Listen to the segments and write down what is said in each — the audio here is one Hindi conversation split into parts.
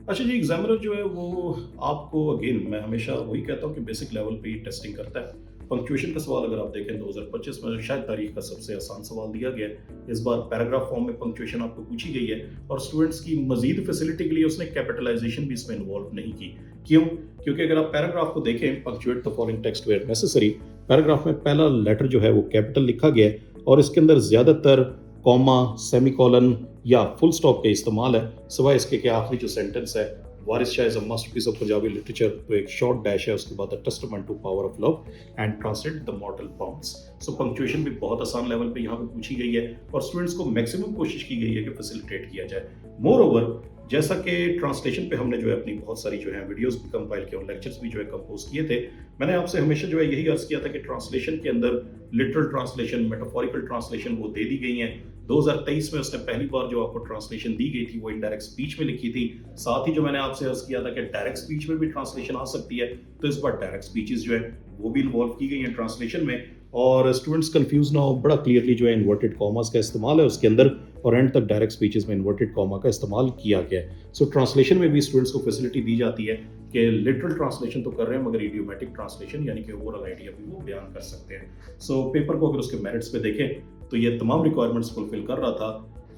अच्छा जी, एग्ज़ामिनर जो है वो आपको अगेन मैं हमेशा वही कहता हूँ कि बेसिक लेवल पे ही टेस्टिंग करता है। पंक्चुएशन का सवाल अगर आप देखें 2025 में शायद तारीख का सबसे आसान सवाल दिया गया है। इस बार पैराग्राफ फॉर्म में पंक्चुएशन आपको पूछी गई है और स्टूडेंट्स की मज़ीद फैसिलिटी के लिए उसने कैपिटलाइज़ेशन भी इसमें इन्वॉल्व नहीं की। क्यों? क्योंकि अगर आप पैराग्राफ को देखें, punctuate the following text where necessary, paragraph में पहला लेटर जो है वो कैपिटल लिखा गया है और इसके अंदर ज़्यादातर कॉमा, सेमीकोलन या फुल स्टॉप का इस्तेमाल है, सिवाय इसके कि आखिरी जो सेंटेंस है, Waris Shah is a masterpiece of Punjabi literature, तो एक शॉर्ट डैश है, उसके बाद the testament to power of love and translate the mortal bounds. So punctuation भी बहुत आसान लेवल पे यहाँ पे पूछी गई है और स्टूडेंट्स को मैक्सिमम कोशिश की गई है कि फैसिलिटेट किया जाए। मोर ओवर, जैसा कि ट्रांसलेशन पे हमने जो है अपनी बहुत सारी जो है वीडियोस भी कंपाइल किए और लेक्चर्स भी जो है कंपोज किए थे, मैंने आपसे हमेशा जो है यही अर्ज किया था कि ट्रांसलेशन के अंदर लिटरल ट्रांसलेशन, मेटाफोरिकल ट्रांसलेशन वो दे दी गई हैं। 2023 में उसने पहली बार जो आपको ट्रांसलेशन दी गई थी वो इनडायरेक्ट स्पीच में लिखी थी। साथ ही जो मैंने आपसे अर्ज किया था कि डायरेक्ट स्पीच में भी ट्रांसलेशन आ सकती है, तो इस बार डायरेक्ट स्पीचेस जो है वो भी इन्वॉल्व की गई हैं ट्रांसलेशन में। और स्टूडेंट्स कंफ्यूज ना हो, बड़ा क्लियरली जो है इन्वर्टेड कॉमास का इस्तेमाल है उसके अंदर और एंड तक डायरेक्ट स्पीचेस में इन्वर्टेड कॉमा का इस्तेमाल किया गया है। सो ट्रांसलेशन में भी स्टूडेंट्स को फैसिलिटी दी जाती है कि लिटरल ट्रांसलेशन तो कर रहे हैं मगर इडियोमेटिक ट्रांसलेशन यानी कि ओवरऑल आइडिया भी वो बयान कर सकते हैं। सो पेपर को अगर उसके मेरिट्स पे देखें तो ये तमाम रिक्वायरमेंट्स फुलफिल कर रहा था।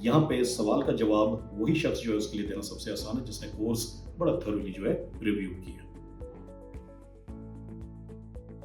यहाँ पे सवाल का जवाब वही शख्स जो है उसके लिए देना सबसे आसान है जिसने कोर्स बड़ा थोरली जो है रिव्यू किया।